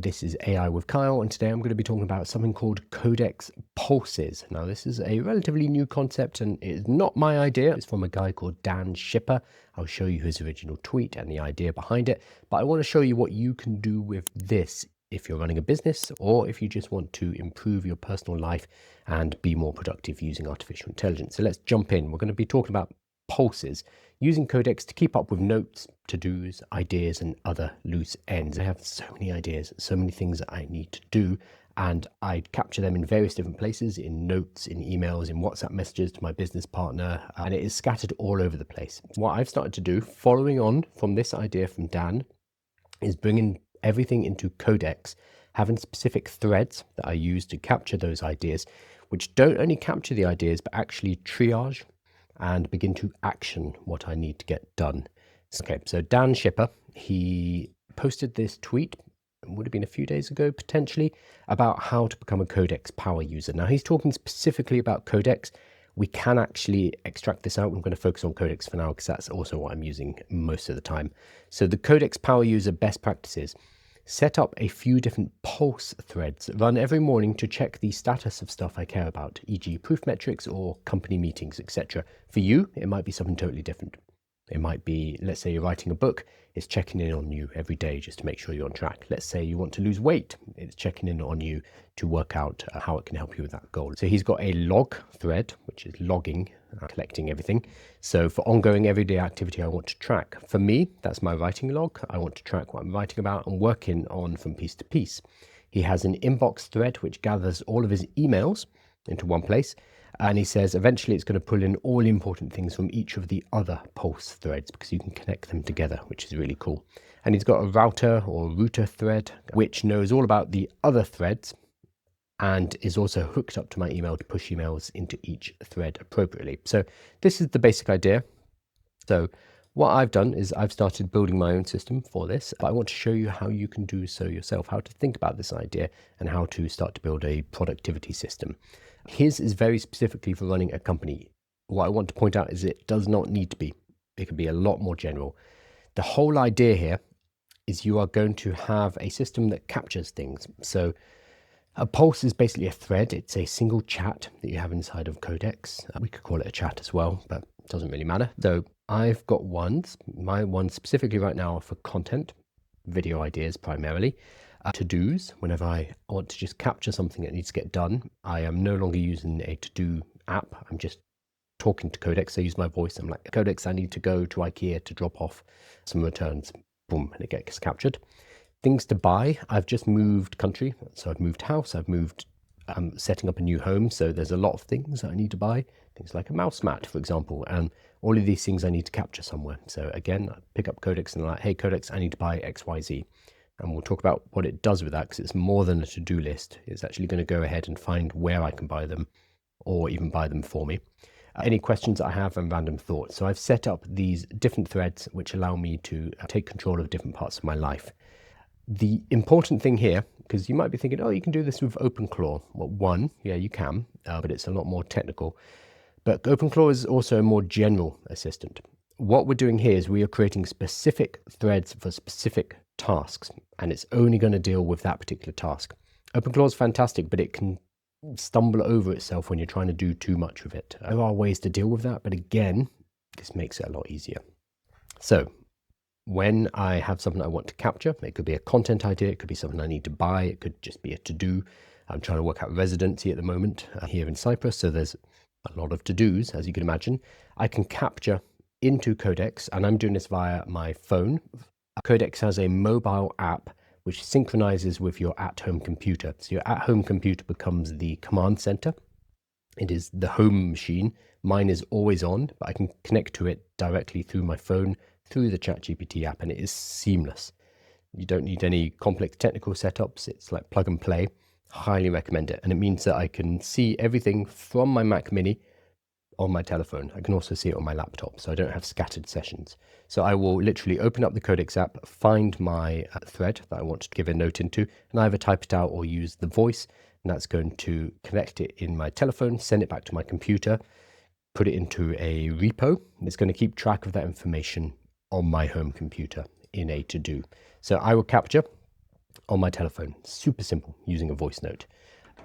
This is AI with Kyle, and today I'm going to be talking about something called Codex Pulses. Now, this is a relatively new concept, and it's not my idea. It's from a guy called Dan Shipper. I'll show you his original tweet and the idea behind it, but I want to show you what you can do with this if you're running a business or if you just want to improve your personal life and be more productive using artificial intelligence. So let's jump in. We're going to be talking about pulses, using Codex to keep up with notes, to-dos, ideas, and other loose ends. I have so many ideas, so many things that I need to do, and I capture them in various different places, in notes, in emails, in WhatsApp messages to my business partner, and it is scattered all over the place. What I've started to do, following on from this idea from Dan, is bringing everything into Codex, having specific threads that I use to capture those ideas, which don't only capture the ideas, but actually triage and begin to action what I need to get done. Okay, so Dan Shipper, he posted this tweet, it would have been a few days ago potentially, about how to become a Codex power user. Now he's talking specifically about Codex. We can actually extract this out. I'm going to focus on Codex for now because that's also what I'm using most of the time. So the Codex power user best practices: set up a few different pulse threads, run every morning to check the status of stuff I care about, e.g. proof metrics or company meetings, etc. For you, it might be something totally different. It might be, let's say you're writing a book, it's checking in on you every day just to make sure you're on track. Let's say you want to lose weight, it's checking in on you to work out how it can help you with that goal. So he's got a log thread, which is logging, collecting everything. So for ongoing everyday activity I want to track. For me, that's my writing log. I want to track what I'm writing about and working on from piece to piece. He has an inbox thread which gathers all of his emails into one place. And he says eventually it's going to pull in all important things from each of the other pulse threads because you can connect them together, which is really cool. And he's got a router or router thread which knows all about the other threads and is also hooked up to my email to push emails into each thread appropriately. So this is the basic idea. So what I've done is I've started building my own system for this, but I want to show you how you can do so yourself, how to think about this idea and how to start to build a productivity system. His is very specifically for running a company. What I want to point out is it does not need to be. It can be a lot more general. The whole idea here is you are going to have a system that captures things. So a pulse is basically a thread. It's a single chat that you have inside of Codex. We could call it a chat as well, but it doesn't really matter. So I've got ones. My ones specifically right now are for content, video ideas primarily. To-dos, whenever I want to just capture something that needs to get done. I am no longer using a to-do app. I'm just talking to Codex. I use my voice. I'm like, Codex, I need to go to IKEA to drop off some returns. Boom, and it gets captured. Things to buy. I've just moved country. So I've moved house. I've moved, setting up a new home. So there's a lot of things that I need to buy. Things like a mouse mat, for example. And all of these things I need to capture somewhere. So again, I pick up Codex and I'm like, hey, Codex, I need to buy XYZ. And we'll talk about what it does with that because it's more than a to-do list. It's actually going to go ahead and find where I can buy them or even buy them for me. Any questions I have and random thoughts. So I've set up these different threads which allow me to take control of different parts of my life. The important thing here, because you might be thinking, oh, you can do this with OpenClaw. Well, one, yeah, you can, but it's a lot more technical. But OpenClaw is also a more general assistant. What we're doing here is we are creating specific threads for specific tasks, and it's only going to deal with that particular task. OpenClaw is fantastic, but it can stumble over itself when you're trying to do too much with it. There are ways to deal with that, but again, this makes it a lot easier. So when I have something I want to capture, it could be a content idea, it could be something I need to buy, it could just be a to-do. I'm trying to work out residency at the moment here in Cyprus, so there's a lot of to-dos, as you can imagine. I can capture into Codex, and I'm doing this via my phone. Codex has a mobile app which synchronizes with your at-home computer. So your at-home computer becomes the command center. It is the home machine. Mine is always on, but I can connect to it directly through my phone, through the ChatGPT app, and it is seamless. You don't need any complex technical setups. It's like plug and play. Highly recommend it. And it means that I can see everything from my Mac Mini on my telephone. I can also see it on my laptop, so I don't have scattered sessions. So I will literally open up the Codex app, find my thread that I want to give a note into, and either type it out or use the voice, and that's going to connect it in my telephone, send it back to my computer, put it into a repo, and it's going to keep track of that information on my home computer in a to-do. So I will capture on my telephone. Super simple, using a voice note.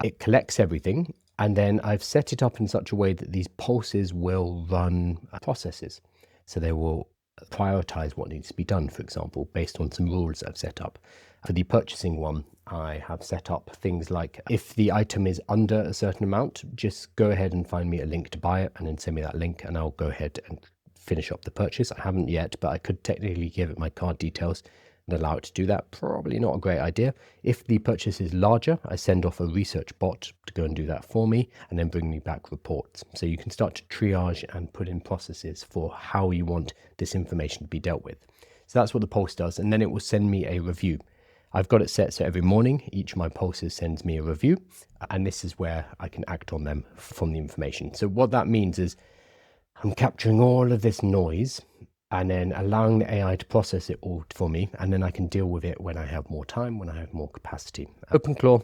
It collects everything, and then I've set it up in such a way that these pulses will run processes. So they will prioritize what needs to be done, for example, based on some rules I've set up. For the purchasing one, I have set up things like, if the item is under a certain amount, just go ahead and find me a link to buy it and then send me that link and I'll go ahead and finish up the purchase. I haven't yet, but I could technically give it my card details and allow it to do that. Probably not a great idea. If the purchase is larger, I send off a research bot to go and do that for me and then bring me back reports. So you can start to triage and put in processes for how you want this information to be dealt with. So that's what the pulse does. And then it will send me a review. I've got it set so every morning, each of my pulses sends me a review, and this is where I can act on them from the information. So what that means is I'm capturing all of this noise and then allowing the AI to process it all for me, and then I can deal with it when I have more time, when I have more capacity. OpenClaw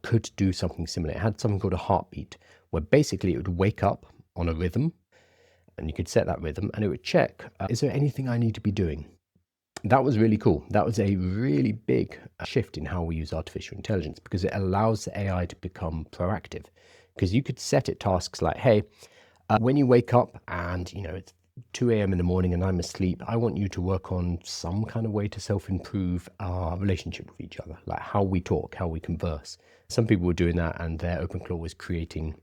could do something similar. It had something called a heartbeat, where basically it would wake up on a rhythm, and you could set that rhythm, and it would check, is there anything I need to be doing? That was really cool. That was a really big shift in how we use artificial intelligence, because it allows the AI to become proactive. Because you could set it tasks like, hey, when you wake up and it's 2 a.m. in the morning and I'm asleep, I want you to work on some kind of way to self-improve our relationship with each other, like how we talk, how we converse. Some people were doing that, and their OpenClaw was creating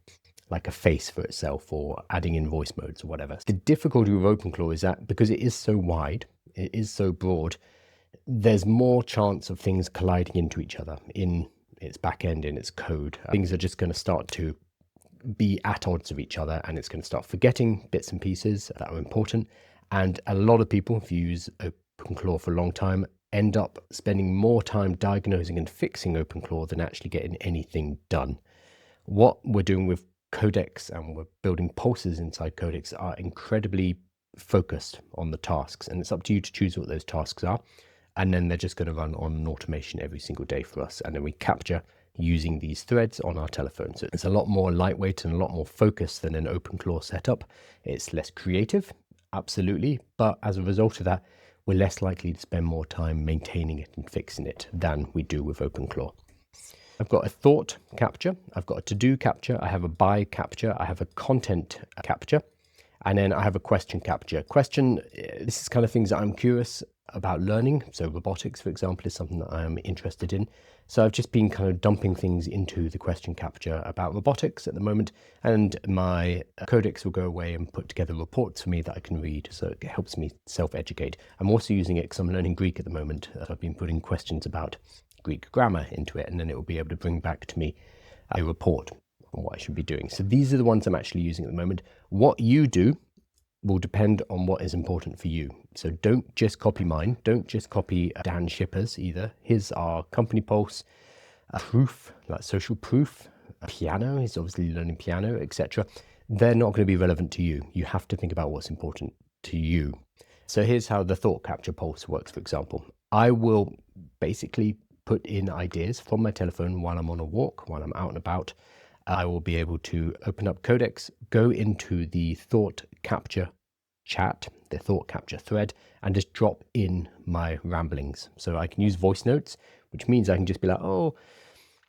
like a face for itself or adding in voice modes or whatever. The difficulty with OpenClaw is that because it is so wide, it is so broad, there's more chance of things colliding into each other in its back end, in its code. Things are just going to start to be at odds with each other, and it's going to start forgetting bits and pieces that are important. And a lot of people, if you use OpenClaw for a long time, end up spending more time diagnosing and fixing OpenClaw than actually getting anything done. What we're doing with Codex, and we're building pulses inside Codex, are incredibly focused on the tasks, and it's up to you to choose what those tasks are, and then they're just going to run on an automation every single day for us, and then we capture using these threads on our telephone. So it's a lot more lightweight and a lot more focused than an OpenClaw setup. It's less creative, absolutely, but as a result of that, we're less likely to spend more time maintaining it and fixing it than we do with OpenClaw. I've got a thought capture, I've got a to-do capture, I have a buy capture, I have a content capture, and then I have a question capture. This is kind of things that I'm curious about learning. So robotics, for example, is something that I'm interested in. So I've just been kind of dumping things into the question capture about robotics at the moment, and my Codex will go away and put together reports for me that I can read, so it helps me self-educate. I'm also using it because I'm learning Greek at the moment. I've been putting questions about Greek grammar into it, and then it will be able to bring back to me a report on what I should be doing. So these are the ones I'm actually using at the moment. What you do will depend on what is important for you. So don't just copy mine. Don't just copy Dan Shipper's either. His are company pulse, proof, like social proof, piano. He's obviously learning piano, etc. They're not going to be relevant to you. You have to think about what's important to you. So here's how the thought capture pulse works, for example. I will basically put in ideas from my telephone while I'm on a walk, while I'm out and about. I will be able to open up Codex, go into the thought capture chat, the thought capture thread, and just drop in my ramblings. So I can use voice notes, which means I can just be like,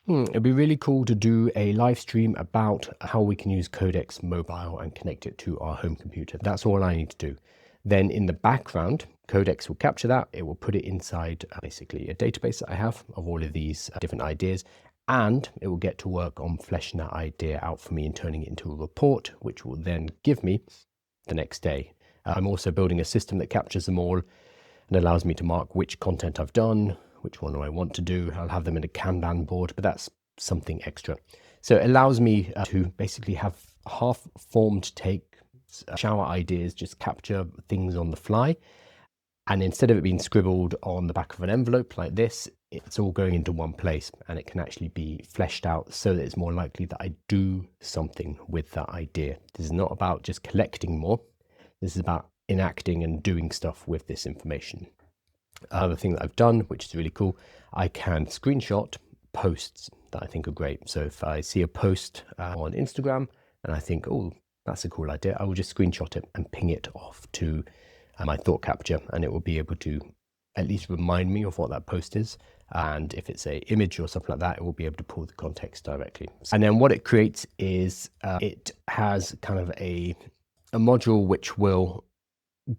it'd be really cool to do a live stream about how we can use Codex mobile and connect it to our home computer. That's all I need to do. Then in the background, Codex will capture that. It will put it inside basically a database that I have of all of these different ideas, and it will get to work on fleshing that idea out for me and turning it into a report, which will then give me the next day. I'm also building a system that captures them all and allows me to mark which content I've done, which one do I want to do. I'll have them in a Kanban board, but that's something extra. So it allows me to basically have half-formed takes, shower ideas, just capture things on the fly. And instead of it being scribbled on the back of an envelope like this, it's all going into one place, and it can actually be fleshed out so that it's more likely that I do something with that idea. This is not about just collecting more. This is about enacting and doing stuff with this information. Another thing that I've done, which is really cool, I can screenshot posts that I think are great. So if I see a post on Instagram and I think, oh, that's a cool idea, I will just screenshot it and ping it off to my thought capture, and it will be able to at least remind me of what that post is. And if it's a image or something like that, it will be able to pull the context directly. And then what it creates is it has kind of a module which will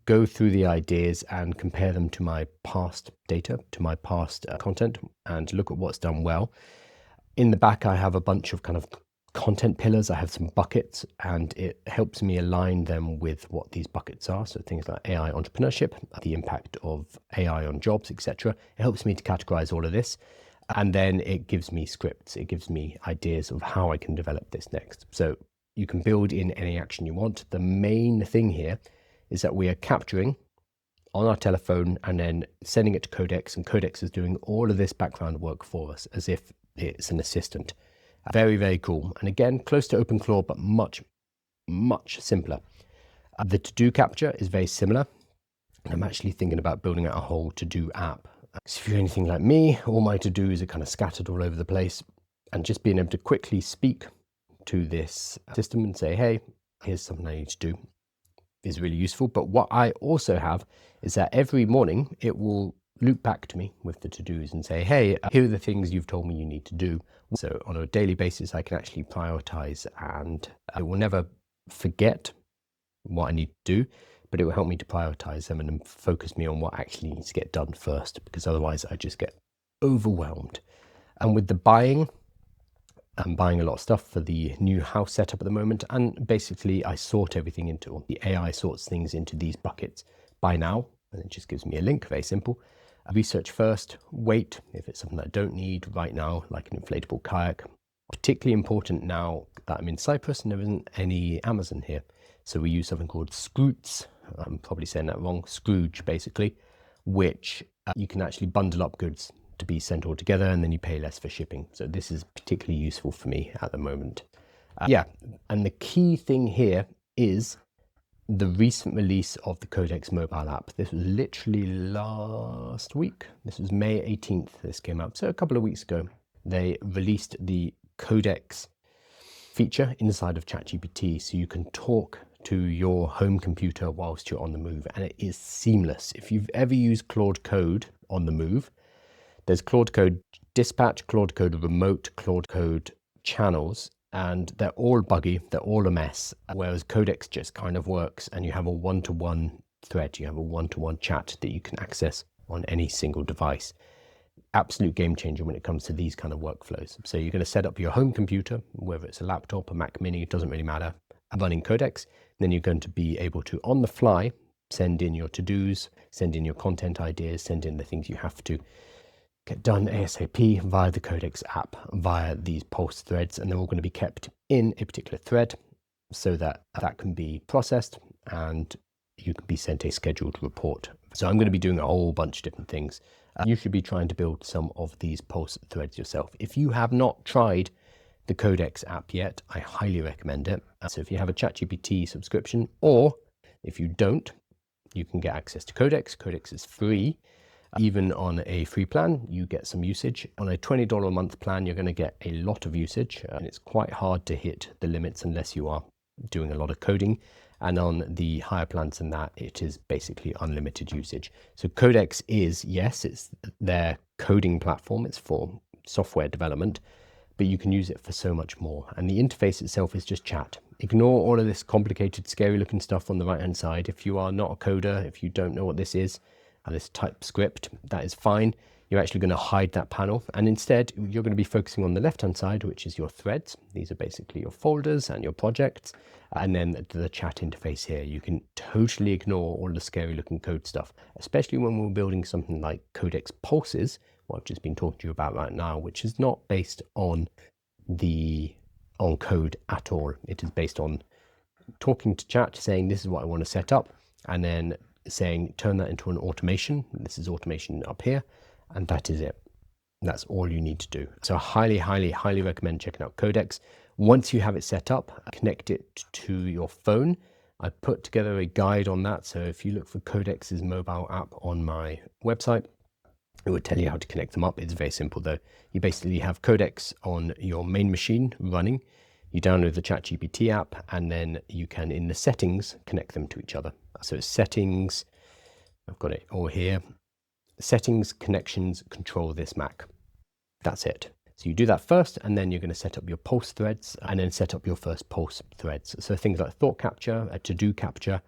go through the ideas and compare them to my past data, to my past content, and look at what's done well. In the back, I have a bunch of kind of content pillars. I have some buckets, and it helps me align them with what these buckets are. So things like AI entrepreneurship, the impact of AI on jobs, etc. It helps me to categorize all of this. And then it gives me scripts. It gives me ideas of how I can develop this next. So you can build in any action you want. The main thing here is that we are capturing on our telephone and then sending it to Codex, and Codex is doing all of this background work for us as if it's an assistant. Very, very cool. And again, close to OpenClaw, but much, much simpler. The to-do capture is very similar. I'm actually thinking about building out a whole to-do app. So if you're anything like me, all my to-dos are kind of scattered all over the place, and just being able to quickly speak to this system and say, hey, here's something I need to do, is really useful. But what I also have is that every morning it will loop back to me with the to-dos and say, hey, here are the things you've told me you need to do. So on a daily basis, I can actually prioritize, and I will never forget what I need to do, but it will help me to prioritize them and then focus me on what actually needs to get done first, because otherwise I just get overwhelmed. And with the buying, I'm buying a lot of stuff for the new house setup at the moment, and basically I sort everything into, the AI sorts things into these buckets by now, and it just gives me a link, very simple. Research first, wait if it's something that I don't need right now, like an inflatable kayak. Particularly important now that I'm in Cyprus and there isn't any Amazon here. So we use something called Scrooge. I'm probably saying that wrong, Scrooge basically, which you can actually bundle up goods to be sent all together, and then you pay less for shipping. So this is particularly useful for me at the moment. Yeah, and the key thing here is the recent release of the Codex mobile app. This was literally last week. This was May 18th this came out. So a couple of weeks ago, they released the Codex feature inside of ChatGPT, so you can talk to your home computer whilst you're on the move, and it is seamless. If you've ever used Claude Code on the move, there's Claude Code Dispatch, Claude Code Remote, Claude Code Channels, and they're all buggy, they're all a mess, whereas Codex just kind of works, and you have a one-to-one thread, you have a one-to-one chat that you can access on any single device. Absolute game changer when it comes to these kind of workflows. So you're going to set up your home computer, whether it's a laptop, a Mac Mini, it doesn't really matter, running Codex. Then you're going to be able to, on the fly, send in your to-dos, send in your content ideas, send in the things you have to get done ASAP via the Codex app, via these Pulse threads, and they're all going to be kept in a particular thread so that that can be processed and you can be sent a scheduled report. So I'm going to be doing a whole bunch of different things. You should be trying to build some of these Pulse threads yourself. If you have not tried the Codex app yet, I highly recommend it. So if you have a ChatGPT subscription, or if you don't, you can get access to Codex. Codex is free. Even on a free plan, you get some usage. On a $20 a month plan, you're going to get a lot of usage, and it's quite hard to hit the limits unless you are doing a lot of coding. And on the higher plans than that, it is basically unlimited usage. So Codex is, yes, it's their coding platform. It's for software development, but you can use it for so much more. And the interface itself is just chat. Ignore all of this complicated, scary looking stuff on the right-hand side. If you are not a coder, if you don't know what this is, this TypeScript, that is fine. You're actually going to hide that panel, and instead you're going to be focusing on the left hand side, which is your threads. These are basically your folders and your projects, and then the chat interface here. You can totally ignore all the scary looking code stuff, especially when we're building something like Codex Pulses, what I've just been talking to you about right now, which is not based on code at all. It is based on talking to chat, saying this is what I want to set up, and then saying turn that into an automation. This is automation up here, and that is it. That's all you need to do. So I highly recommend checking out Codex. Once you have it set up, connect it to your phone. I put together a guide on that, so if you look for Codex's mobile app on my website, it would tell you how to connect them up. It's very simple though. You basically have Codex on your main machine running. You download the ChatGPT app, and then you can, in the settings, connect them to each other. So it's settings, I've got it all here. settings, connections, control this Mac. That's it. So you do that first, and then you're going to set up your pulse threads and then set up your first pulse threads. So things like thought capture, a to-do capture,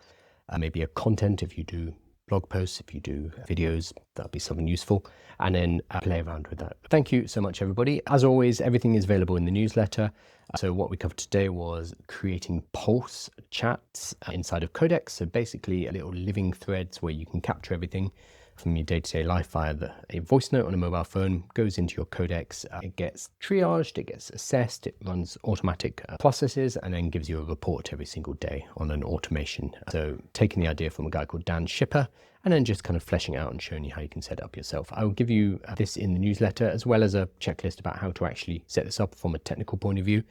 maybe a content if you do blog posts, if you do videos, that'll be something useful, and then play around with that. Thank you so much, everybody. As always, everything is available in the newsletter. So what we covered today was creating pulse chats inside of Codex. So basically little living threads where you can capture everything from your day-to-day life via a voice note on a mobile phone, goes into your Codex, it gets triaged, it gets assessed, it runs automatic processes, and then gives you a report every single day on an automation. So taking the idea from a guy called Dan Shipper, and then just kind of fleshing out and showing you how you can set it up yourself. I will give you this in the newsletter, as well as a checklist about how to actually set this up from a technical point of view,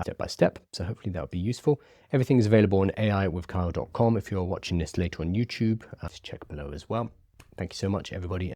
step by step. So hopefully that will be useful. Everything is available on aiwithkyle.com. If you're watching this later on YouTube, just check below as well. Thank you so much, everybody.